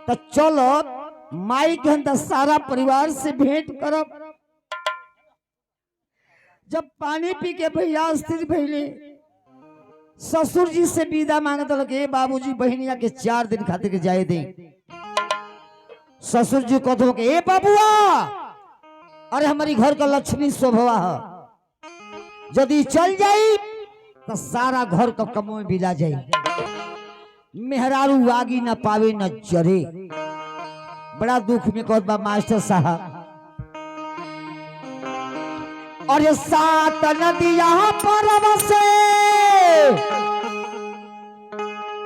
तो चलो माई के अंदर सारा परिवार से भेंट करब। जब पानी पी के भैया स्थिर भैले ससुर जी से विदा मांगत लगे बाबूजी बहनिया के 4 दिन खातिर जाए दे। ससुर जी कहते के ए बाबुआ अरे हमारी घर का लक्ष्मी शोभवा है, यदि चल जाई तो सारा घर का कमों बिला जाई, मेहरारू आगी न पावे न जरे। बड़ा दुख में कहत बा मास्टर साहब। और ये 7 नदिया परब से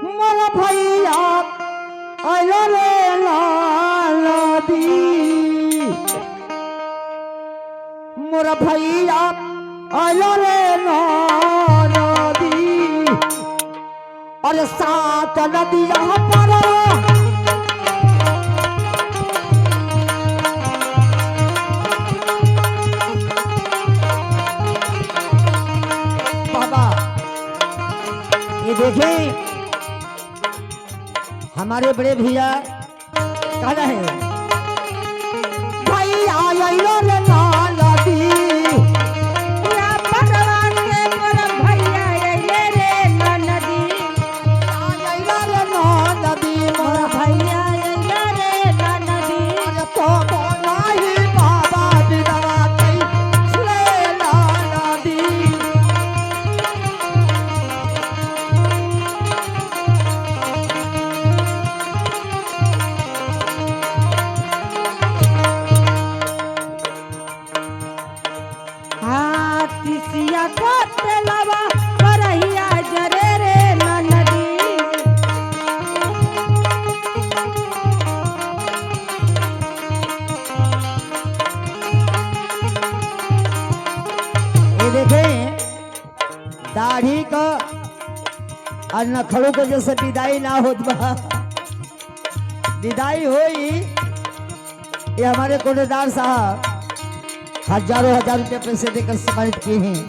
मोर भैया आइलो रे नदी, मोर भैया आइलो रे नदी। और 7 नदिया परब देखें हमारे बड़े भैया कहना है भैया आइलो रे नदी, या भगवान के मोर भैया आइले रे नदी, आइलो रे नदी मोर भैया आइले रे नदी। तो नाही बाबा बिदवा कई सुले नदी। तिसिया खाते लवा करहिया जरे रे नदी। ये देखें दाढ़ी का और नखड़ों को जैसे विदाई ना होत बा, विदाई होई ये हमारे कोटेदार साहब हजारों हजार रुपए पैसे देकर सम्मानित किए हैं।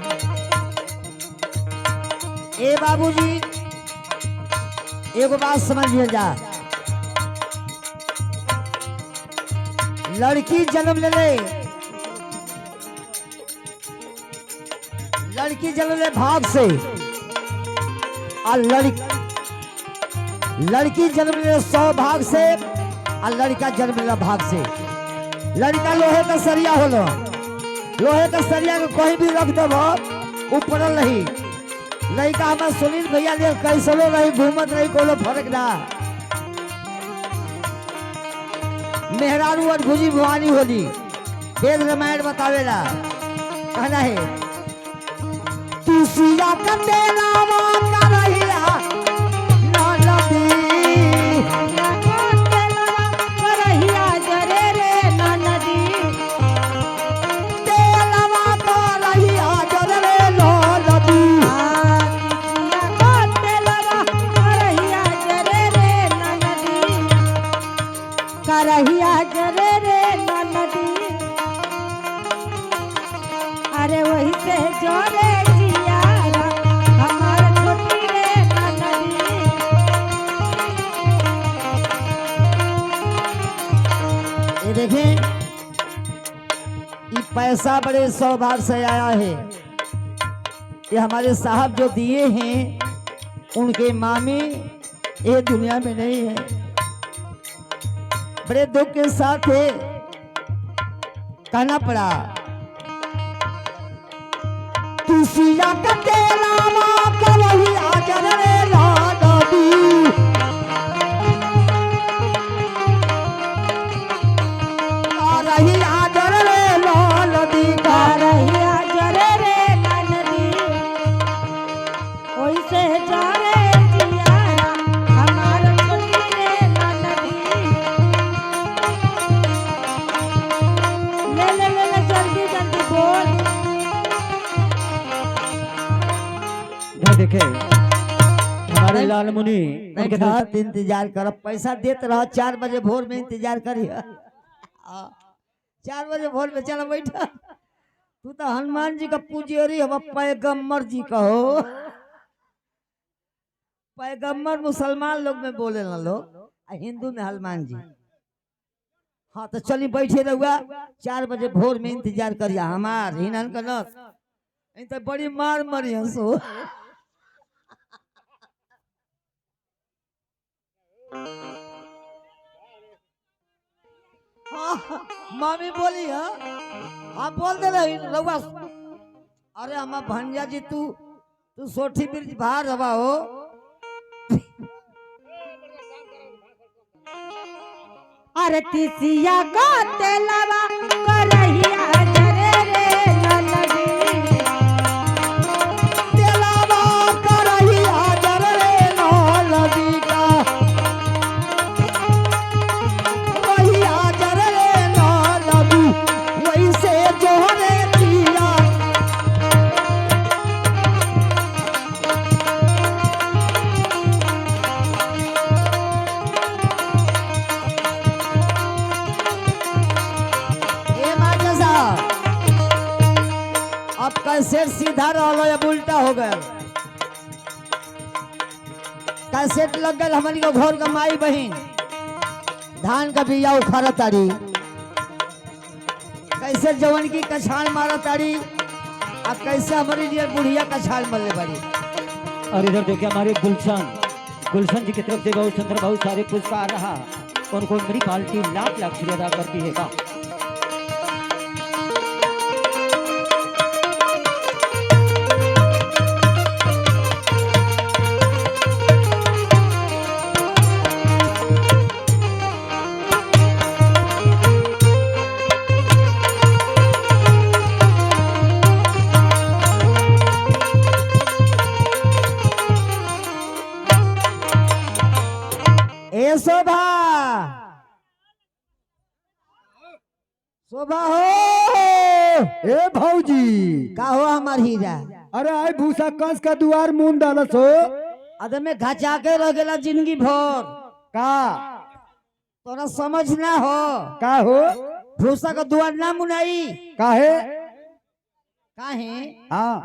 ए बाबूजी एगो बात समझ लिया जा, लड़की जन्म ले ले, लड़की जन्म ले भाग से और लड़की जन्म ले 100 भाग से और लड़का जन्म ले भाग से। लड़का लोहे का सरिया होलो, लोहे का सरिया को कहीं भी रख दबो ऊपर नहीं। लड़का हमारे सुनील भैया ने कैसलो नहीं घूमत नहीं कोनो फर्क ना। मेहरारू और भुजी भवानी होली वेद रामायण बतावेला। कहना है तुसिया कतेला करहिया नदी, करहिया जरे रे नदी। करहिया जरे रे नदी। अरे वही से जोरे जियारा हमार छोटी रे नदी। ये देखें ये पैसा बड़े सौभाग्य से आया है। ये हमारे साहब जो दिए हैं उनके मामी ये दुनिया में नहीं है। बड़े दुख के साथ है कहना पड़ा तुसिया कतेला करहिया जरे नदी। करहिया जरे नदी, करहिया जरे रे नदी। ओइसे जारे जियारा हमार छोटी रे नदी। ले ले ले ले जल्दी जल्दी बोल। देखे हमारे लाल मुनि उनके साथ इंतजार कर, पैसा देते रहो 4 बजे भोर में इंतजार करिए। 4 बजे भोर में चलो बैठा। तू तो हनुमान जी का पुजारी हम पैगम्बर जी का हो। पैगम्बर मुसलमान लोग में बोले ना लोग, हिंदू में हनुमान जी। हाँ तो चलिए बैठे रहुआ, 4 बजे भोर में इंतजार करिए हमार हिनन का नस। तो बड़ी मार मरी सो। मामी बोली है, हाँ बोल दे रही रहुआ। अरे हमार भंजा जी तू सोठी ब्रिज बाहर हवा हो। अरे तिसिया को तेलवा करहिया जरे रे ननदी तेलावा करही हाजर रे नौलदी का, वही हाजर रे नौलदी, वैसे जोहरे दिया। ए माता साहब, अब कैसेट सीधा रहो अब उल्टा हो गया। कैसेट लग गए हमारी को घर का माई बहन धान का बिया उखाड़ा तारी, कैसे जवन की कछाड़ मारा तारी, अब कैसे हमारी लिए बुढ़िया कछाड़ मरले बड़ी। और इधर देखिए हमारे गुलशन जी की तरफ से बहुत सुंदर बहुत सारे पुरस्कार रहा। उनको मेरी पार्टी लाख लाख शुक्रिया अदा करती है का। ए शोभा, शोभा हो। ए भौजी, का हो हमार हीरा। अरे आई भूसा कस का दुआर मुंह डालस हो अदे में घचा के रह गेला जिंदगी भर, का तोरा समझ ना हो। का हो भूसा का दुआर ना मुनाई काहे? काहे, हाँ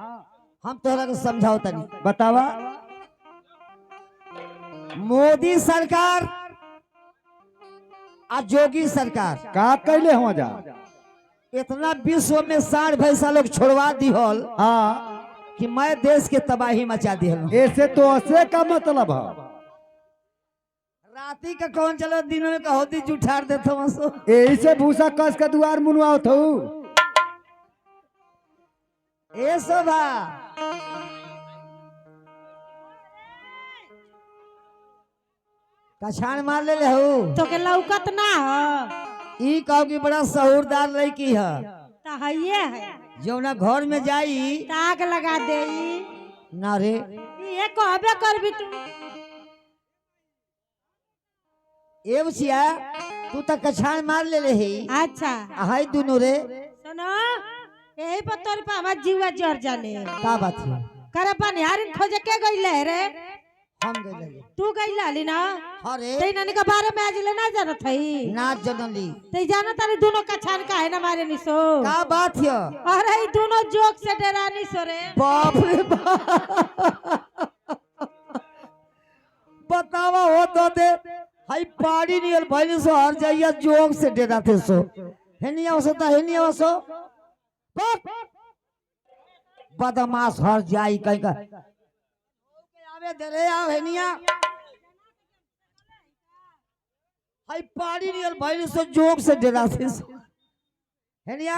हम तोहरा के समझाओ तनी। बतावा। मोदी सरकार आ जोगी सरकार का कैले हो जा? इतना विश्व में सांड भैंसा लोग छोड़वा दिहल हाँ, कि मैं देश के तबाही मचा दिहल। ऐसे तो असे का मतलब है। राती का कौन चलो दिनों में कहोती जुठार देते मसो। यही से भूसा कस का दुआर मुनवाओ थो। ए शोभा, कछाड़ मार ले हो तो के लौकत ना हो। ई कहो कि बड़ा सहूरदार लड़की है, तो हइये है, जौना घर में जाई ताग लगा दे। ना रे। ये कहबे करबी तू। ए बचिया, तू तो कछाड़ मार ले रही। अच्छा हाय दोनों रे, सुनो, यही पर तोर पे हमार जीवा जर जाले। का बात है? करे पनिहारिन खोजे के गइले रे? हम गए तू गइला ली ना? अरे ते नानी के बारे में आज ले ना जानत हई। ना जनली ते जानत तारी दोनों कछान का है ना मारे निसो। का बात है? अरे ई दोनों जोक से डरानी सो रे। बाप रे बाप, बतावा हो तो दे। हाई पाड़ी नियर भइल सो हर जाइया जोग से डेरा थे सो। हेनिया वसो ता हेनिया वसो। बदमाश हर जाई कहीं का। आवे दे रे आओ हेनिया। हाई पाड़ी नियर भइल सो जोग से डेरा थे सो। हेनिया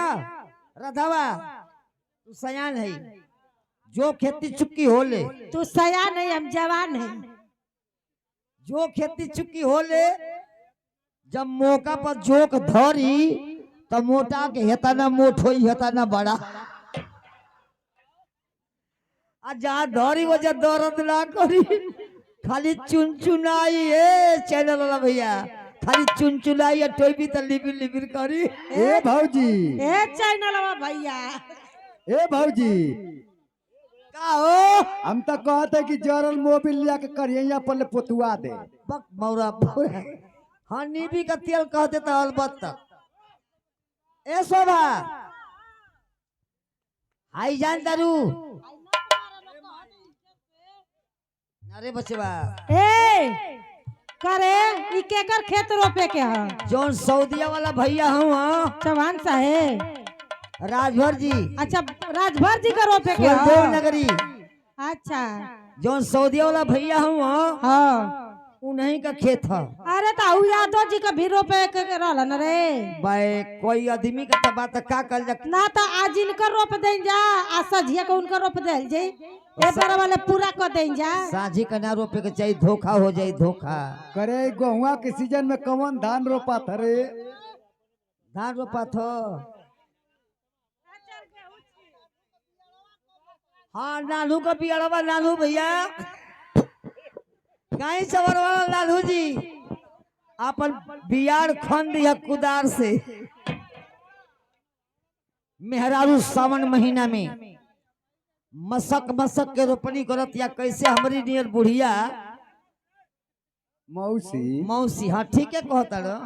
रधावा तू सयान है, जो खेती चुक्की होले। तू सया नहीं, हम जवान है। जो खेती चुक्की होले, जब मौका पर जोक धरी तो मोटा के हेता ना मोट होई, हेता ना बड़ा। आ जहाँ धरी वो जब दर्द ना करी, खाली चुनचुनाई ए चैनल वाला भैया, खाली चुनचुनाई या टोई भी तो लिबिर लिबिर करी। ए भौजी, ए चैनलवा भैया, ए भौजी, का हो? हम तो कहते कि जरल मोबिल लिया के करिया पर पोतुआ दे। बक मौरा पूरा। हाँ नीबी का तेल कहते तो अलबत्ता। ए शोभा, आई जान दारू। अरे बचवा, ए करे ई केकर खेत रोपे के ह जौन सऊदिया वाला भैया हूँ चौहान साहेब। राजभर जी अच्छा राजभर जी का रोपे के देव ह। नगरी अच्छा जौन सऊदिया वाला भैया हूँ हाँ उन्हीं का खेत है। अरे तो ऊ यादव जी का भी रोपे के रहलन रे। भाई कोई आदमी का तो बात का कल जा ना तो आज इनकर रोप दें जा आ सझिया को उनका रोप देल जे ए बार वाले पूरा कर दें जा। साझी का ना रोपे के चाहिए, धोखा हो जाए धोखा। करे गेहुआ के सीजन में कौन धान रोपा था रे? धान रोपा थो। हाँ नानू का बियाड़वा नानू भैया गाय सवर वाला लालू जी अपन बियाड़ खन दिया कुदार से। मेहरारू सावन महीना में मसक मसक के रोपनी करत या कैसे हमारी नियर बुढ़िया मौसी मौसी। हाँ ठीक है कहता रो।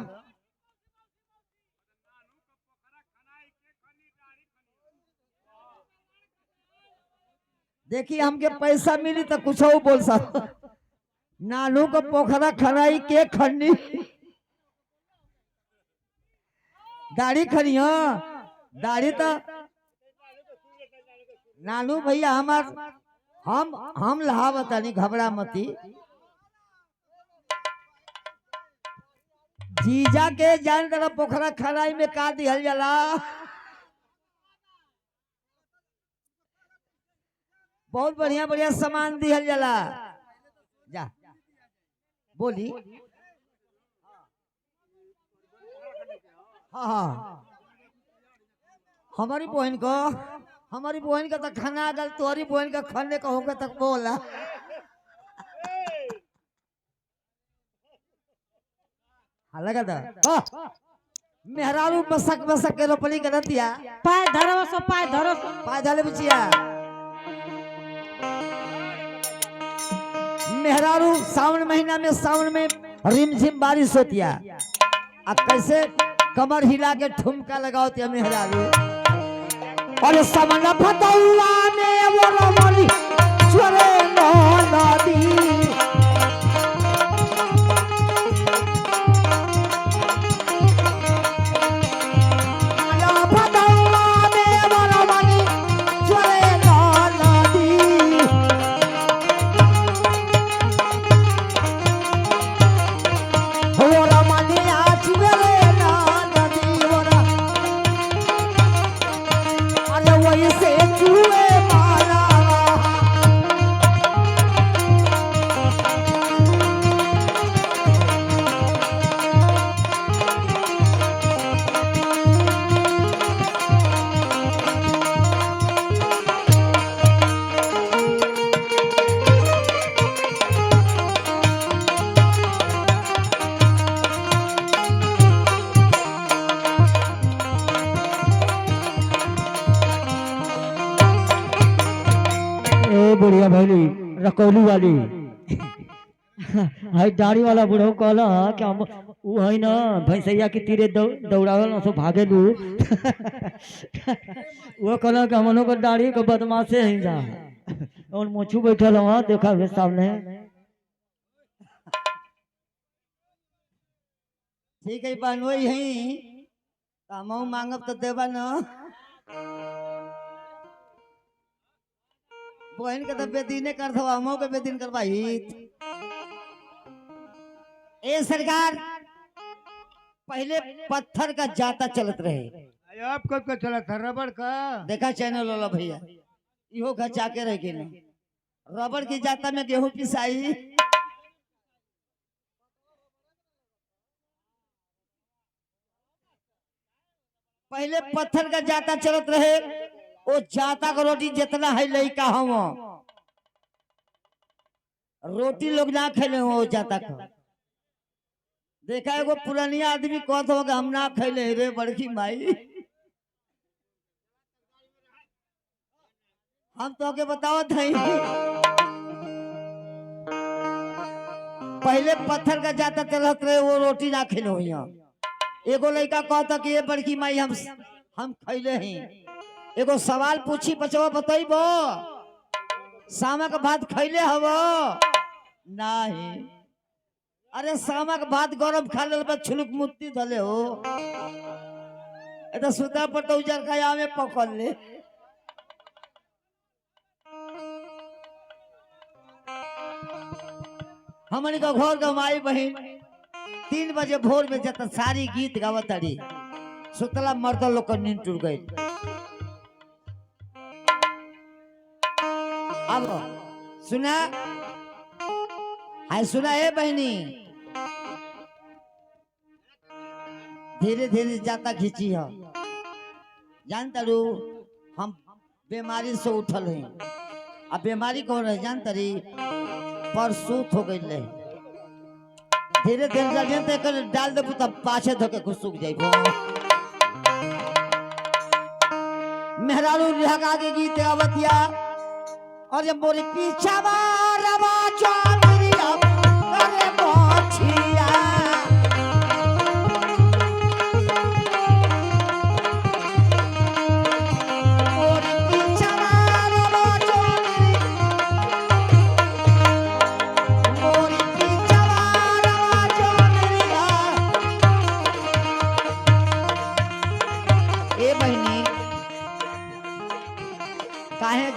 देखिए हमके पैसा मिली तो कुछ और बोल सकता। नानू को पोखरा खनाई के खन्नी दाढ़ी खनी हो दाढ़ी तो नानू भैया हमार हम लहा बतानी घबरा मती। जीजा के जान तरह पोखरा खनाई में का दिहल जाला। बहुत बढ़िया बढ़िया सामान दिहल जाला। जा बोली। हाँ हाँ हमारी बहन का तो खाना गल तोहरी बहन का खाने का होगा तक बोला। हाँ लगा था मेहरारू मसक मसक के रोपनी कर दिया। पाय धरो सो पाय धरो सो। पाय धले बिचिया। मेहरारू सावन महीना में सावन में रिमझिम बारिश होती है। अब कैसे कमर हिला के ठुमका लगाओती है मेहरारू। और समन फतौआ में वो रमणी चोरे नदी। बुढ़िया भैली रकौली वाली हाई दाढ़ी वाला बुढ़ो कहला कि हम उ है ना भैंसैया के तीरे दौड़ावल ना सो भागेलू वो कहला कि हमनो को दाढ़ी को बदमाशे है जा और मोछू बैठल वहां देखा वे सामने। ठीक है बनवई है हमहू मांगब तो देबा न। बहन के तो बेदीने कर दो हमहू के बेदीन करवाई। ए सरकार पहले पत्थर का जाता चलत रहे। अब कब का चला था रबड़ का? देखा चैनल वाला भैया इहो घचा के रह के रबड़ की जाता में गेहूं पिसाई। पहले पत्थर का जाता चलत रहे। वो जाता का रोटी जितना है लइका हम रोटी लोग ना खेले हो जाता का। देखा एगो पुरानिया आदमी कहत हो हम ना खैले रे बड़की माई। हम तो के बताओ थे पहले पत्थर का जाता चलत रहे वो रोटी ना खेले हो। एगो लड़का कहता कि ये बड़की माई हम खैले हैं। एगो सवाल पूछी बचवा बतैबो शाम के बाद खैले हवो नहीं। अरे सामक भात गरम खा लेल बा छुलुक मुत्ती धले हो ए तो सुता पर तो उजर खाया में पकड़ ले हमनी का घर का माई बहन 3 बजे भोर में जत सारी गीत गावत अड़ी सुतला मर्द लोग का नींद टूट गई। अब सुना हाय सुना है बहनी धीरे धीरे जाता खींची हो जानता रू हम बीमारी से उठल हैं अब बीमारी कौन है जानता री परसूत हो गई ले धीरे धीरे जल्दी कर डाल दे तब पाछे धोके कुछ सूख जाए मेहरारू लगा के गीत गावतिया और जब मोरी पीछा रवा चौधरिया करे मोछिया मोरी पीछा रवा चौधरी मोरी पीछा रवा चौधरिया ए बहनी काहे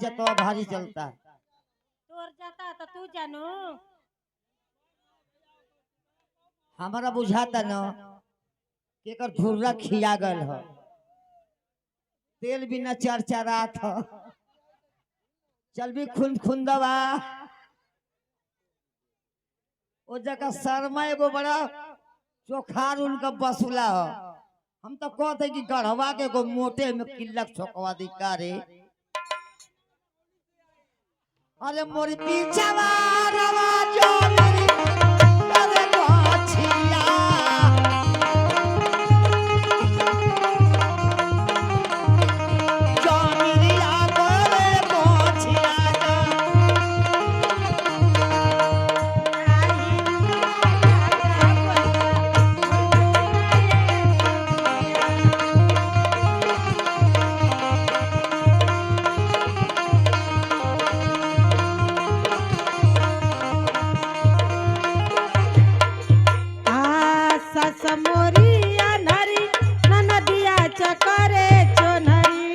जतवा भारी चलता तोर जाता तो तू जानू हमारा बुझाता न कि एकर धुर्रा खिया गल हो तेल बिना चरचरात हो चल भी खून दवा ओ जगह शर्मा एगो बड़ा चोखार उनका बसुला हो हम तो कहते कि गढ़वा के को मोटे में किल्लक छोकवा दी कारे अरे मोरी पीछा रवा जो मेरी अरे मोछिया जो मेरी आगोरे मोछिया समोरिया नरी ननदिया चकरे चोनरी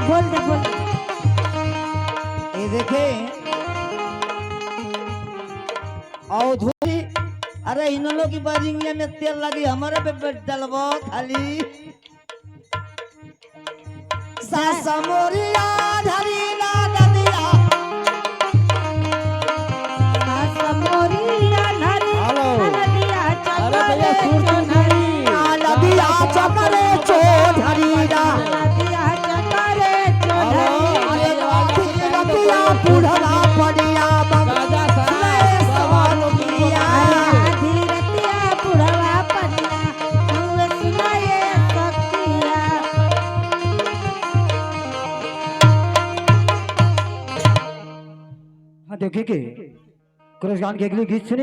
बोल दे ये देखे औधुरी अरे इन लोग की बाजिंगिया में तेल लगी हमारे पे डलबो खाली सासमोरिया धरी ना नदिया समोरिया नरी ननदिया चकरे चोनरी नदिया चकरे चोधरी ना नदिया चकरे चोनरी नदिया पुढ़ला पड़िया धीरतिया बुढ़वा पनिया हुए सुनाए सखिया हाँ देखिए कि क्रश गान के अगले गीत सुने।